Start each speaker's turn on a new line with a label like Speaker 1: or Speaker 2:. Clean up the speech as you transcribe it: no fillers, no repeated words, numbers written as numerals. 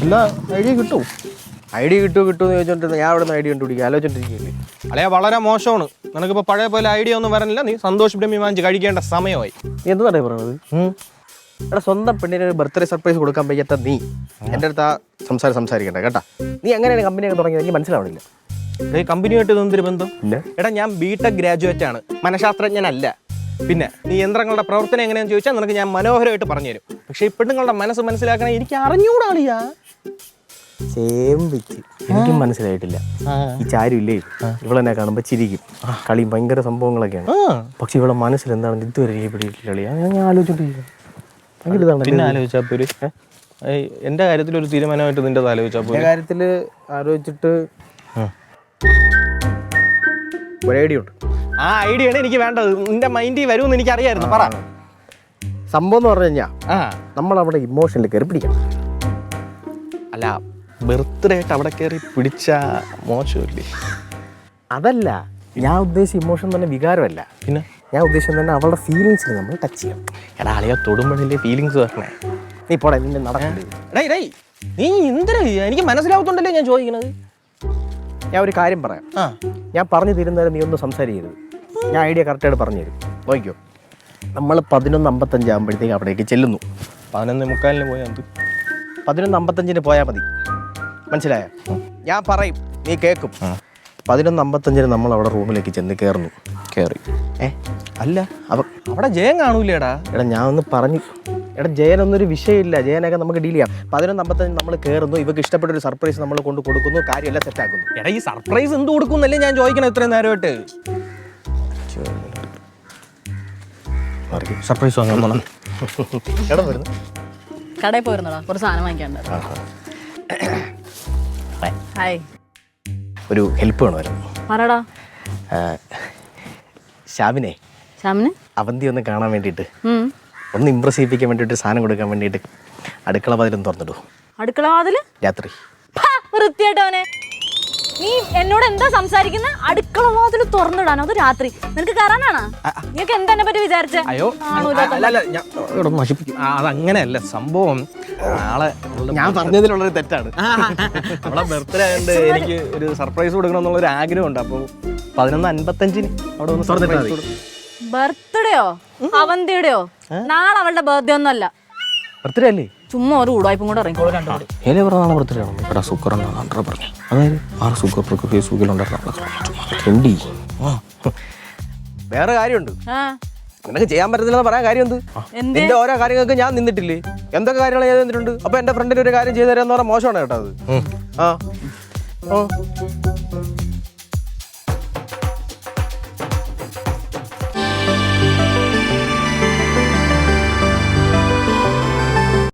Speaker 1: എല്ലാ ഐഡിയ കിട്ടും.
Speaker 2: ഐഡിയ കിട്ടുമെന്ന് ചോദിച്ചോണ്ടിരുന്ന ഞാൻ അവിടെ നിന്ന് ഐഡിയ കണ്ടുപിടിക്കുക ആലോചിച്ചോണ്ടിരിക്കുകയല്ലേ.
Speaker 1: അല്ലേ വളരെ മോശമാണ്. നിനക്കിപ്പോൾ പഴയ പോലെ ഐഡിയ ഒന്നും വരണില്ല. നീ സന്തോഷ് ബ്രഹ്മി വാങ്ങിച്ച് കഴിക്കേണ്ട സമയമായി.
Speaker 2: നീ എന്താണ് പറയണത്? എടാ സ്വന്തം പെണ്ണിന് ഒരു ബർത്ത്ഡേ സർപ്രൈസ് കൊടുക്കാൻ പറ്റാത്ത നീ എൻ്റെ അടുത്ത് ആ സംസാരിക്കണ്ട കേട്ടാ. നീ എങ്ങനെയാണ് കമ്പനിയൊക്കെ തുടങ്ങിയത് എനിക്ക് മനസ്സിലാവണില്ല.
Speaker 1: ഈ കമ്പനിയായിട്ട് എന്തൊരു ബന്ധം? എടാ ഞാൻ ബിടെക് ഗ്രാജുവേറ്റ് ആണ്, മനഃശാസ്ത്രജ്ഞനല്ല. പിന്നെ നീ യന്ത്രങ്ങളുടെ പ്രവർത്തനം എങ്ങനെയാണെന്ന് ചോദിച്ചാൽ നിനക്ക് ഞാൻ മനോഹരമായിട്ട് പറഞ്ഞുതരും. പക്ഷേ ഈ പെണ്ണുങ്ങളുടെ മനസ്സ് മനസ്സിലാക്കണേ എനിക്ക് അറിഞ്ഞൂടാളിയാ.
Speaker 2: എനിക്കും മനസ്സിലായിട്ടില്ല. ഈ ചാരുമില്ലേ ഇവളെന്നെ കാണുമ്പോൾ ചിരിക്കും, കളിയും ഭയങ്കര സംഭവങ്ങളൊക്കെയാണ്. പക്ഷെ ഇവളെ മനസ്സിൽ എന്താണെന്ന് ഇതുവരെ എനിക്ക് പിടിയിട്ടില്ല. ഞാൻ ആലോചിച്ചോണ്ടിരിക്കും.
Speaker 1: പിന്നെ ആലോചിച്ചാൽ പോര്. എൻ്റെ കാര്യത്തിൽ ഒരു തീരുമാനമായിട്ട് നിന്റെ ആലോചിച്ചാൽ പോര്.
Speaker 2: കാര്യത്തിൽ ആലോചിച്ചിട്ട് ഒരു ഐഡിയ ഉണ്ട്.
Speaker 1: ആ ഐഡിയയാണ് എനിക്ക് വേണ്ടത്. നിന്റെ മൈൻഡിൽ വരുമെന്ന് എനിക്ക് അറിയായിരുന്നു. പറ.
Speaker 2: സംഭവം എന്ന് പറഞ്ഞു കഴിഞ്ഞാൽ നമ്മളവിടെ ഇമോഷനിൽ കയറി പിടിക്കണം.
Speaker 1: അല്ല, ബർത്ത്ഡേ ആയിട്ട് അവിടെ കയറി പിടിച്ച മോശമില്ലേ?
Speaker 2: അതല്ല ഞാൻ ഉദ്ദേശിച്ച ഇമോഷൻ തന്നെ വികാരമല്ല.
Speaker 1: പിന്നെ
Speaker 2: ഞാൻ ഉദ്ദേശിച്ചത് തന്നെ അവളുടെ ഫീലിങ്സിൽ നമ്മൾ ടച്ച് ചെയ്യണം.
Speaker 1: എടാ അളിയാ തൊടുമ്പോഴല്ലേ ഫീലിങ്സ് വരണേ.
Speaker 2: നീ പോടെ, നിന്നെ നടക്കണ്ടേ.
Speaker 1: നീ എന്തിനാ എനിക്ക് മനസ്സിലാവത്തുണ്ടല്ലേ ഞാൻ ചോദിക്കണത്.
Speaker 2: ഞാൻ ഒരു കാര്യം പറയാം. ഞാൻ പറഞ്ഞു തരുന്നവരെ നീ ഒന്ന് സംസാരിക്കരുത്. ഞാൻ ഐഡിയ കറക്റ്റായിട്ട് പറഞ്ഞു തരും. നോക്കിയോ, നമ്മൾ 11:55 ആകുമ്പോഴത്തേക്ക് അവിടേക്ക് ചെല്ലുന്നു.
Speaker 1: 11:45 പോയാൽ
Speaker 2: 11:55 പോയാൽ മതി. മനസ്സിലായോ? ഞാൻ പറയും, നീ കേൾക്കും. 11:55 നമ്മൾ അവിടെ റൂമിലേക്ക് ചെന്ന് കയറി.
Speaker 1: അല്ല അവിടെ ജയൻ കാണൂലേടാ.
Speaker 2: എടാ ഞാൻ ഒന്ന് പറഞ്ഞു. എടാ ജയനൊന്നൊരു വിഷയമില്ല, ജയനൊക്കെ നമുക്ക് ഡീൽ ചെയ്യാം. 11:55 നമ്മൾ കയറുന്നു, ഇവർക്ക് ഇഷ്ടപ്പെട്ട ഒരു സർപ്രൈസ് നമ്മൾ കൊണ്ട് കൊടുക്കുന്നു, കാര്യമെല്ലാം സെറ്റാക്കുന്നു.
Speaker 1: എടാ ഈ സർപ്രൈസ് എന്ത് കൊടുക്കുന്നല്ലേ ഞാൻ ചോദിക്കണം ഇത്രയും നേരമായിട്ട്. സർപ്രൈസ് വാങ്ങാൻ
Speaker 2: എടാ വരുന്നു
Speaker 3: കടയിൽ പോയിരുന്നോടാ, കുറച്ച് സാധനം വാങ്ങിക്കാണ്ട്. ഹായ്,
Speaker 2: ഒരു ഹെൽപ്പ് വേണമായിരുന്നു.
Speaker 3: പറടാ.
Speaker 2: ഷാമിനെ അവന്തി ഒന്ന് കാണാൻ വേണ്ടിയിട്ട്, ഒന്ന് ഇമ്പ്രസ് ചെയ്യിപ്പിക്കാൻ വേണ്ടിയിട്ട്, സാധനം കൊടുക്കാൻ വേണ്ടിയിട്ട് അടുക്കള വാതിലൊന്ന് തുറന്നിടൂ.
Speaker 3: അടുക്കള വാതില്
Speaker 2: രാത്രി
Speaker 3: വൃത്തിയായിട്ടവനെ. നീ എന്നോട് എന്താ സംസാരിക്കുന്ന? അടുക്കള വാതിൽ തുറന്നിടാനോ? അത് രാത്രി നിനക്ക് കയറാനാണ്? നിനക്ക് എന്തെന്നെ പറ്റി വിചാരിച്ചേ?
Speaker 1: അയ്യോ അതങ്ങനെയല്ല സംഭവം. നാളെ
Speaker 2: ഞാൻ പറഞ്ഞതിലുള്ളൊരു തെറ്റാണ്.
Speaker 1: നമ്മളെ ബർത്ത്ഡേ ആയതുകൊണ്ട് എനിക്ക് ഒരു സർപ്രൈസ് കൊടുക്കണം എന്നുള്ളൊരു ആഗ്രഹമുണ്ട്. അപ്പോൾ 11:55 അവിടെ ഒന്ന് സർപ്രൈസ് കൊടുക്കും.
Speaker 3: ബർത്ത്ഡേയോ അവന്തിയുടെയോ? നാളെ അവളുടെ ബർത്ത്ഡേ ഒന്നും അല്ല.
Speaker 2: ബർത്ത്ഡേ അല്ലേ?
Speaker 3: ചുമ്മാ ഒരു ഉടായ്പും കൂടെ ഇറങ്ങിക്കോളൂ രണ്ടുപേരും.
Speaker 2: നാളെ ബർത്ത്ഡേ ആണോ? എടാ സുഖറുണ്ടായിരുന്നു പറഞ്ഞു. അതായത് വേറെ കാര്യമുണ്ട്. നിനക്ക് ചെയ്യാൻ പറ്റത്തില്ലെന്ന് പറയാൻ കാര്യം എന്ത്? നിന്റെ ഓരോ കാര്യങ്ങൾക്ക് ഞാൻ നിന്നിട്ടില്ലേ? എന്തൊക്കെ കാര്യങ്ങൾ ഞാൻ നിന്നിട്ടുണ്ട്. അപ്പൊ എന്റെ ഫ്രണ്ടിന് ഒരു കാര്യം ചെയ്തു തരാന്ന് പറഞ്ഞാൽ മോശമാണ് കേട്ടോ അത്.